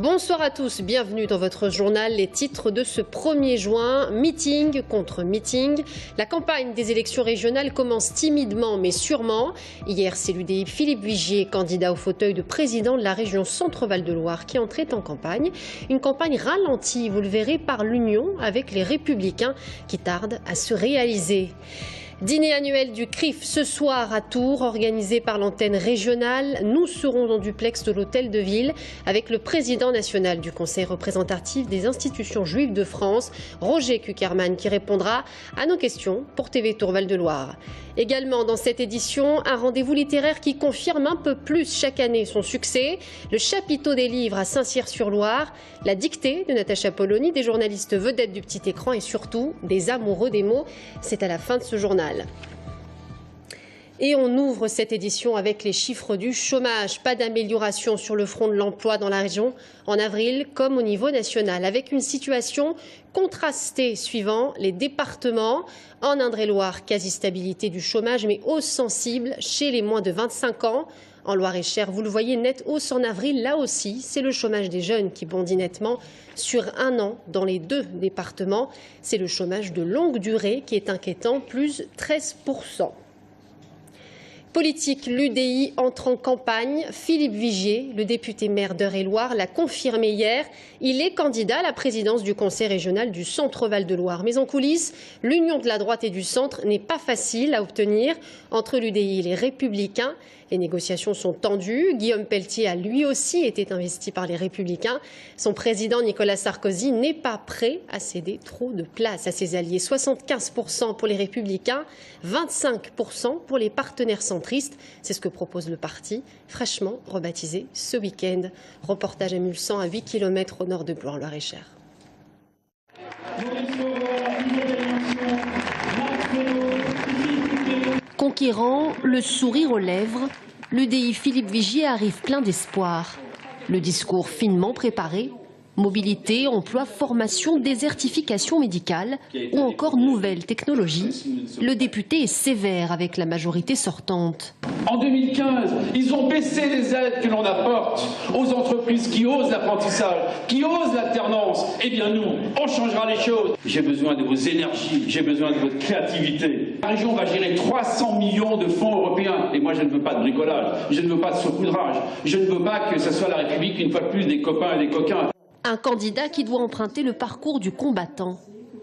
Bonsoir à tous, bienvenue dans votre journal. Les titres de ce 1er juin, meeting contre meeting. La campagne des élections régionales commence timidement mais sûrement. Hier, c'est l'UDI Philippe Vigier, candidat au fauteuil de président de la région Centre-Val de Loire, qui entrait en campagne. Une campagne ralentie, vous le verrez, par l'union avec les Républicains qui tardent à se réaliser. Dîner annuel du CRIF ce soir à Tours, organisé par l'antenne régionale. Nous serons en duplex de l'hôtel de ville avec le président national du Conseil représentatif des institutions juives de France, Roger Kuckerman, qui répondra à nos questions pour TV Tours Val-de-Loire. Également dans cette édition, un rendez-vous littéraire qui confirme un peu plus chaque année son succès. Le chapiteau des livres à Saint-Cyr-sur-Loire, la dictée de Natacha Polony, des journalistes vedettes du petit écran et surtout des amoureux des mots. C'est à la fin de ce journal. Et on ouvre cette édition avec les chiffres du chômage. Pas d'amélioration sur le front de l'emploi dans la région en avril comme au niveau national, avec une situation contrastée suivant les départements. En Indre-et-Loire, quasi-stabilité du chômage, mais hausse sensible chez les moins de 25 ans. En Loire-et-Cher, vous le voyez, nette hausse en avril. Là aussi, c'est le chômage des jeunes qui bondit nettement sur un an dans les deux départements. C'est le chômage de longue durée qui est inquiétant, plus 13%. Politique, l'UDI entre en campagne. Philippe Vigier, le député maire d'Eure-et-Loire, l'a confirmé hier. Il est candidat à la présidence du conseil régional du Centre-Val de Loire. Mais en coulisses, l'union de la droite et du centre n'est pas facile à obtenir entre l'UDI et les Républicains. Les négociations sont tendues. Guillaume Pelletier a lui aussi été investi par les Républicains. Son président Nicolas Sarkozy n'est pas prêt à céder trop de place à ses alliés. 75% pour les Républicains, 25% pour les partenaires centristes. C'est ce que propose le parti, fraîchement rebaptisé ce week-end. Reportage à Mulsanne, à 8 km au nord de Blois, en Loire-et-Cher. Conquérant, le sourire aux lèvres, l'UDI Philippe Vigier arrive plein d'espoir. Le discours finement préparé, mobilité, emploi, formation, désertification médicale ou encore nouvelles technologies. Le député est sévère avec la majorité sortante. En 2015, ils ont baissé les aides que l'on apporte aux entreprises qui osent l'apprentissage, qui osent l'alternance. Eh bien nous, on changera les choses. J'ai besoin de vos énergies, j'ai besoin de votre créativité. La région va gérer 300 millions de fonds européens. Et moi, je ne veux pas de bricolage, je ne veux pas de saupoudrage. Je ne veux pas que ce soit la République, une fois de plus, des copains et des coquins. Un candidat qui doit emprunter le parcours du combattant,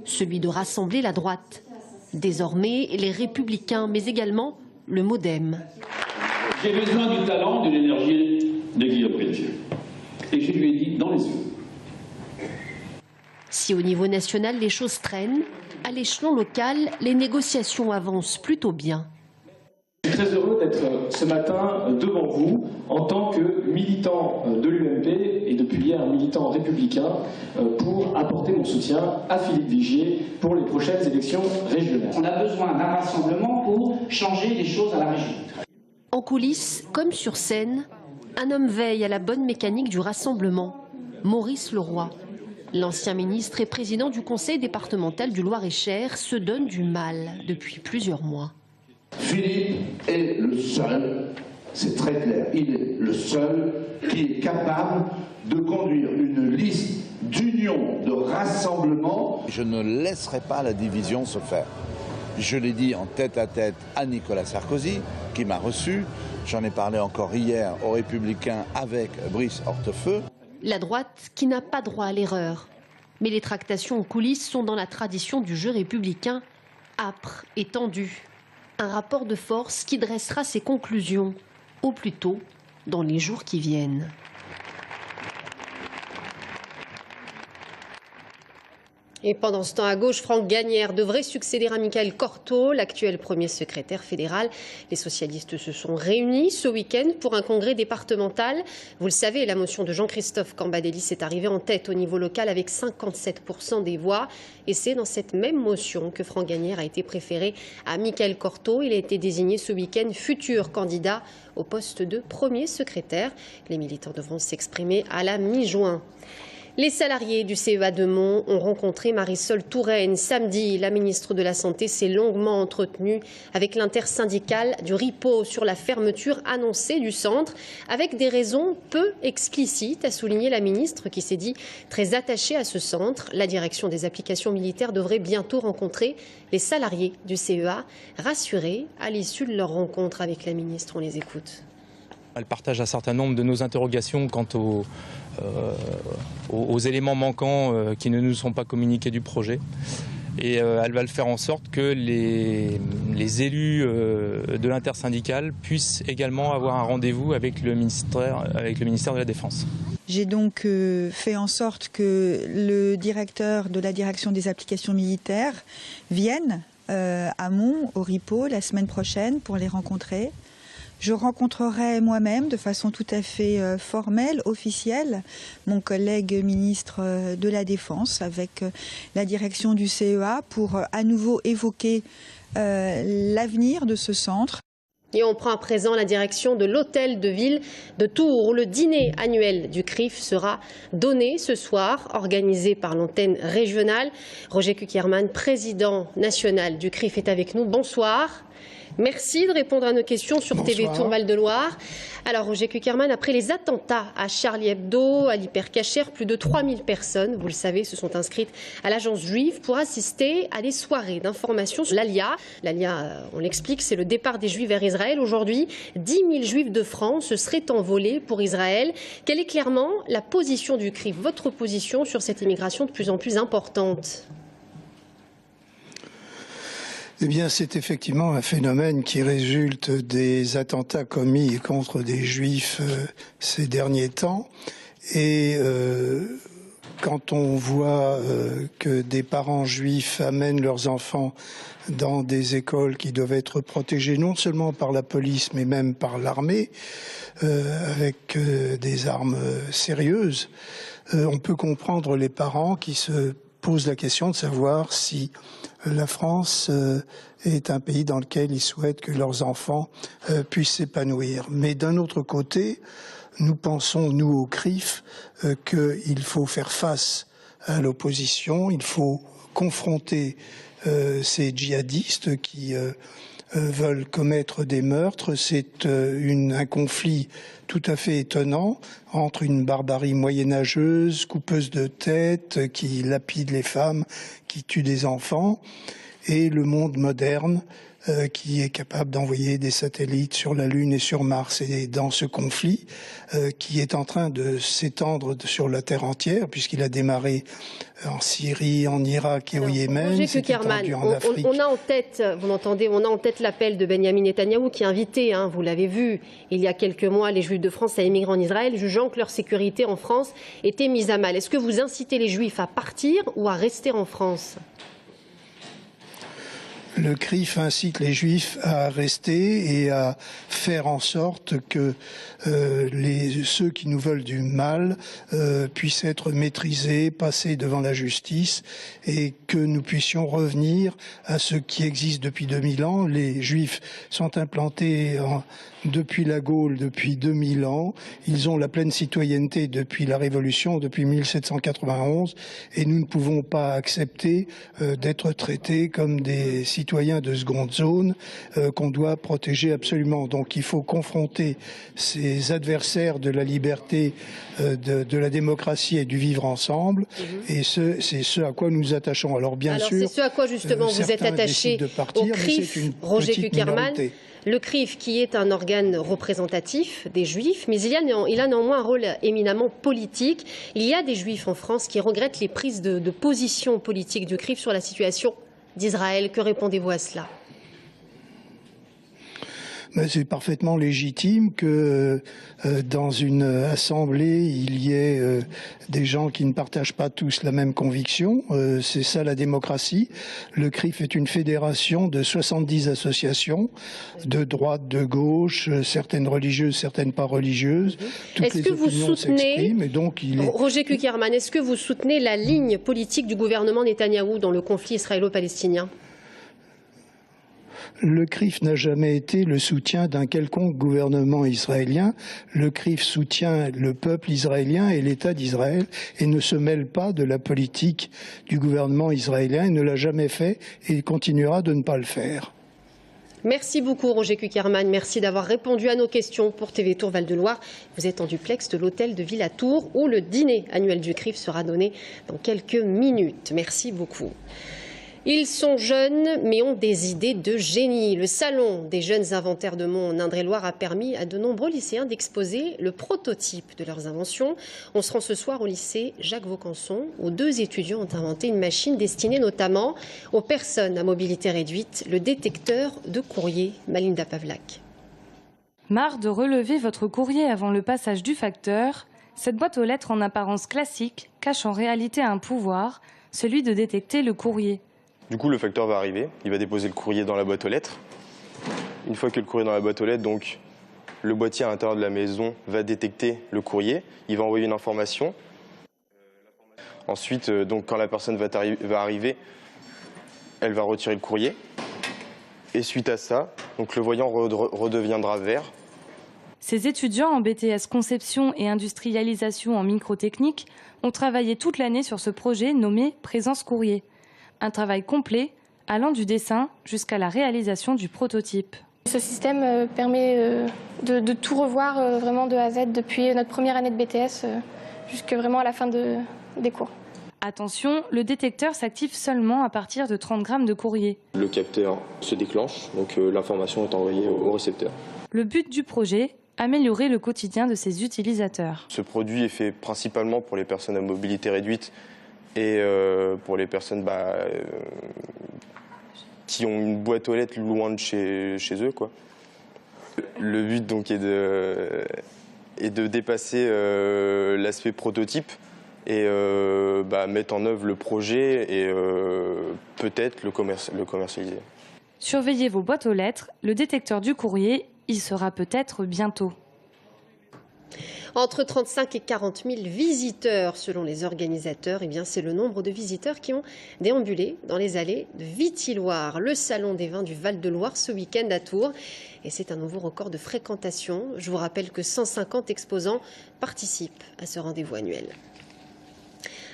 celui de rassembler la droite. Désormais, les Républicains, mais également le MoDem. J'ai besoin du talent, de l'énergie de Guillaume Pelletier. Et je lui ai dit dans les yeux. Si au niveau national les choses traînent, à l'échelon local, les négociations avancent plutôt bien. Je suis très heureux d'être ce matin devant vous en tant que militant de l'UMP et depuis hier militant républicain pour apporter mon soutien à Philippe Vigier pour les prochaines élections régionales. On a besoin d'un rassemblement pour changer les choses à la région. En coulisses, comme sur scène, un homme veille à la bonne mécanique du rassemblement, Maurice Leroy. L'ancien ministre et président du conseil départemental du Loir-et-Cher se donne du mal depuis plusieurs mois. Philippe est le seul, c'est très clair, il est le seul qui est capable de conduire une liste d'union, de rassemblement. Je ne laisserai pas la division se faire. Je l'ai dit en tête-à-tête à Nicolas Sarkozy, qui m'a reçu. J'en ai parlé encore hier aux Républicains avec Brice Hortefeux. La droite qui n'a pas droit à l'erreur. Mais les tractations en coulisses sont dans la tradition du jeu républicain, âpre et tendu. Un rapport de force qui dressera ses conclusions, au plus tôt, dans les jours qui viennent. Et pendant ce temps, à gauche, Franck Gagnère devrait succéder à Michael Cortot, l'actuel premier secrétaire fédéral. Les socialistes se sont réunis ce week-end pour un congrès départemental. Vous le savez, la motion de Jean-Christophe Cambadélis est arrivée en tête au niveau local avec 57% des voix. Et c'est dans cette même motion que Franck Gagnère a été préféré à Michael Cortot. Il a été désigné ce week-end futur candidat au poste de premier secrétaire. Les militants devront s'exprimer à la mi-juin. Les salariés du CEA de Mons ont rencontré Marisol Touraine samedi. La ministre de la Santé s'est longuement entretenue avec l'intersyndicale du RIPO sur la fermeture annoncée du centre, avec des raisons peu explicites, a souligné la ministre qui s'est dit très attachée à ce centre. La direction des applications militaires devrait bientôt rencontrer les salariés du CEA, rassurés à l'issue de leur rencontre avec la ministre. On les écoute. Elle partage un certain nombre de nos interrogations quant aux éléments manquants qui ne nous sont pas communiqués du projet. Et elle va le faire en sorte que les élus de l'intersyndicale puissent également avoir un rendez-vous avec le ministère de la Défense. J'ai donc fait en sorte que le directeur de la direction des applications militaires vienne à Mons, au RIPO, la semaine prochaine pour les rencontrer. Je rencontrerai moi-même de façon tout à fait formelle, officielle, mon collègue ministre de la Défense avec la direction du CEA pour à nouveau évoquer l'avenir de ce centre. Et on prend à présent la direction de l'hôtel de ville de Tours, où le dîner annuel du CRIF sera donné ce soir, organisé par l'antenne régionale. Roger Kuckerman, président national du CRIF, est avec nous. Bonsoir. Merci de répondre à nos questions sur Bonsoir. TV Tour Val-de-Loire. Alors Roger Kuckerman, après les attentats à Charlie Hebdo, à l'Hypercacher, plus de 3000 personnes, vous le savez, se sont inscrites à l'agence juive pour assister à des soirées d'information sur l'Alia. L'Alia, on l'explique, c'est le départ des Juifs vers Israël. Aujourd'hui, 10 000 Juifs de France se seraient envolés pour Israël. Quelle est clairement la position du CRIF, votre position sur cette immigration de plus en plus importante ? Eh bien, c'est effectivement un phénomène qui résulte des attentats commis contre des Juifs ces derniers temps. Et quand on voit que des parents juifs amènent leurs enfants dans des écoles qui doivent être protégées non seulement par la police, mais même par l'armée, avec des armes sérieuses, on peut comprendre les parents qui se posent la question de savoir si la France est un pays dans lequel ils souhaitent que leurs enfants puissent s'épanouir. Mais d'un autre côté, nous pensons, nous au CRIF, qu'il faut faire face à l'opposition, il faut confronter ces djihadistes qui veulent commettre des meurtres. C'est un conflit tout à fait étonnant entre une barbarie moyenâgeuse, coupeuse de tête, qui lapide les femmes, qui tue des enfants, et le monde moderne qui est capable d'envoyer des satellites sur la Lune et sur Mars. Et dans ce conflit qui est en train de s'étendre sur la Terre entière, puisqu'il a démarré en Syrie, en Irak et au Yémen, s'est étendu en Afrique. On a en tête, vous m'entendez, on a en tête l'appel de Benyamin Netanyahou qui a invité, vous l'avez vu, il y a quelques mois, les Juifs de France à émigrer en Israël, jugeant que leur sécurité en France était mise à mal. Est-ce que vous incitez les Juifs à partir ou à rester en France ? Le CRIF incite les Juifs à rester et à faire en sorte que ceux qui nous veulent du mal puissent être maîtrisés, passés devant la justice, et que nous puissions revenir à ce qui existe depuis 2000 ans. Les Juifs sont implantés depuis la Gaule, depuis 2000 ans. Ils ont la pleine citoyenneté depuis la Révolution, depuis 1791, et nous ne pouvons pas accepter d'être traités comme des citoyens de seconde zone qu'on doit protéger absolument. Donc il faut confronter ces adversaires de la liberté, de la démocratie et du vivre ensemble, et c'est ce à quoi nous nous attachons. Alors bien sûr, c'est ce à quoi justement vous êtes attaché au CRIF, Roger Kuckerman. Le CRIF, qui est un organe représentatif des Juifs, mais il a néanmoins un rôle éminemment politique. Il y a des Juifs en France qui regrettent les prises de position politique du CRIF sur la situation d'Israël. Que répondez-vous à cela ? C'est parfaitement légitime que dans une assemblée, il y ait des gens qui ne partagent pas tous la même conviction. C'est ça la démocratie. Le CRIF est une fédération de 70 associations, de droite, de gauche, certaines religieuses, certaines pas religieuses. Toutes les opinions s'expriment, et donc Roger Kuckerman, est-ce que vous soutenez la ligne politique du gouvernement Netanyahou dans le conflit israélo-palestinien ? Le CRIF n'a jamais été le soutien d'un quelconque gouvernement israélien. Le CRIF soutient le peuple israélien et l'État d'Israël et ne se mêle pas de la politique du gouvernement israélien. Il ne l'a jamais fait et il continuera de ne pas le faire. Merci beaucoup Roger Kuckerman, merci d'avoir répondu à nos questions pour TV Tour Val-de-Loire. Vous êtes en duplex de l'hôtel de Villatour où le dîner annuel du CRIF sera donné dans quelques minutes. Merci beaucoup. Ils sont jeunes mais ont des idées de génie. Le salon des jeunes inventaires de Mont en Indre-et-Loire a permis à de nombreux lycéens d'exposer le prototype de leurs inventions. On se rend ce soir au lycée Jacques Vaucanson où 2 étudiants ont inventé une machine destinée notamment aux personnes à mobilité réduite, le détecteur de courrier. Malinda Pavlak. Marre de relever votre courrier avant le passage du facteur, cette boîte aux lettres en apparence classique cache en réalité un pouvoir, celui de détecter le courrier. Du coup, le facteur va arriver, il va déposer le courrier dans la boîte aux lettres. Une fois que le courrier est dans la boîte aux lettres, donc, le boîtier à l'intérieur de la maison va détecter le courrier, il va envoyer une information. Ensuite, donc, quand la personne va arriver, elle va retirer le courrier. Et suite à ça, donc, le voyant redeviendra vert. Ces étudiants en BTS Conception et Industrialisation en microtechnique ont travaillé toute l'année sur ce projet nommé Présence Courrier. Un travail complet allant du dessin jusqu'à la réalisation du prototype. Ce système permet de tout revoir vraiment de A à Z depuis notre première année de BTS jusqu'à vraiment à la fin des cours. Attention, le détecteur s'active seulement à partir de 30 grammes de courrier. Le capteur se déclenche, donc l'information est envoyée au récepteur. Le but du projet, améliorer le quotidien de ses utilisateurs. Ce produit est fait principalement pour les personnes à mobilité réduite et pour les personnes qui ont une boîte aux lettres loin de chez eux, quoi. Le but donc est de dépasser l'aspect prototype et mettre en œuvre le projet et peut-être le commercialiser. Surveillez vos boîtes aux lettres, le détecteur du courrier, il sera peut-être bientôt. Entre 35 et 40 000 visiteurs selon les organisateurs, c'est le nombre de visiteurs qui ont déambulé dans les allées de Vitilloire, le salon des vins du Val-de-Loire ce week-end à Tours. Et c'est un nouveau record de fréquentation. Je vous rappelle que 150 exposants participent à ce rendez-vous annuel.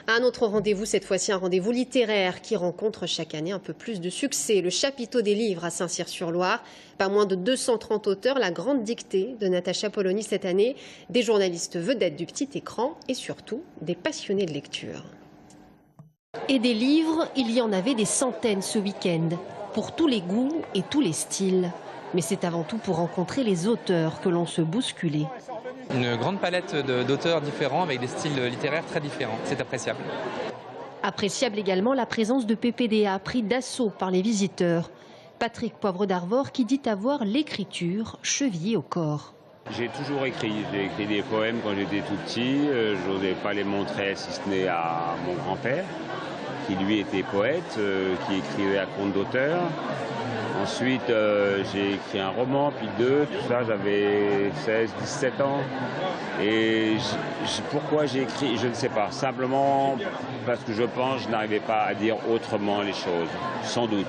Un autre rendez-vous, cette fois-ci un rendez-vous littéraire qui rencontre chaque année un peu plus de succès. Le chapiteau des livres à Saint-Cyr-sur-Loire. Pas moins de 230 auteurs, la grande dictée de Natacha Polony cette année. Des journalistes vedettes du petit écran et surtout des passionnés de lecture. Et des livres, il y en avait des centaines ce week-end. Pour tous les goûts et tous les styles. Mais c'est avant tout pour rencontrer les auteurs que l'on se bousculait. Une grande palette d'auteurs différents avec des styles littéraires très différents. C'est appréciable. Appréciable également la présence de PPDA, pris d'assaut par les visiteurs. Patrick Poivre d'Arvor qui dit avoir l'écriture chevillée au corps. J'ai toujours écrit. J'ai écrit des poèmes quand j'étais tout petit. Je n'osais pas les montrer si ce n'est à mon grand-père, qui lui était poète, qui écrivait à compte d'auteur. Ensuite, j'ai écrit un roman, puis 2, tout ça, j'avais 16, 17 ans. Et pourquoi j'ai écrit, je ne sais pas. Simplement parce que je pense que je n'arrivais pas à dire autrement les choses, sans doute.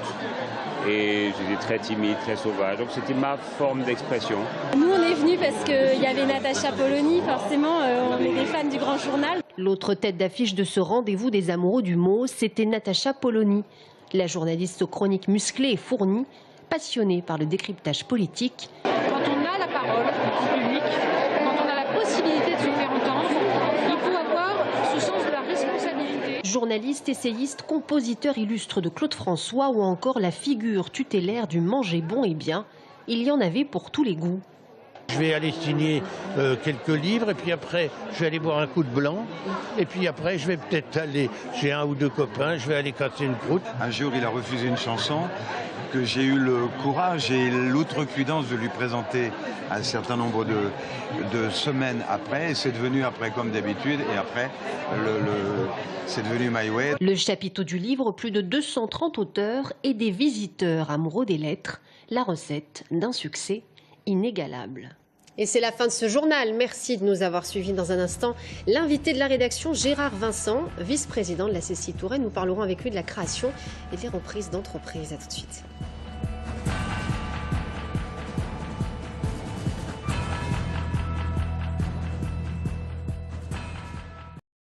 Et j'étais très timide, très sauvage. Donc c'était ma forme d'expression. Nous, on est venus parce qu'il y avait Natacha Polony, forcément, on est des fans du Grand Journal. L'autre tête d'affiche de ce rendez-vous des amoureux du mot, c'était Natacha Polony. La journaliste aux chroniques musclées et fournies, passionnée par le décryptage politique. Quand on a la parole en public, quand on a la possibilité de se faire entendre, il faut avoir ce sens de la responsabilité. Journaliste, essayiste, compositeur illustre de Claude François ou encore la figure tutélaire du manger bon et bien, il y en avait pour tous les goûts. Je vais aller signer quelques livres et puis après je vais aller boire un coup de blanc et puis après je vais peut-être aller chez un ou deux copains, je vais aller casser une croûte. Un jour il a refusé une chanson que j'ai eu le courage et l'outrecuidance de lui présenter un certain nombre de semaines après et c'est devenu après comme d'habitude et après c'est devenu My Way. Le chapiteau du livre, plus de 230 auteurs et des visiteurs amoureux des lettres, la recette d'un succès inégalable. Et c'est la fin de ce journal. Merci de nous avoir suivis. Dans un instant, l'invité de la rédaction, Gérard Vincent, vice-président de la CCI Touraine. Nous parlerons avec lui de la création et des reprises d'entreprises. À tout de suite.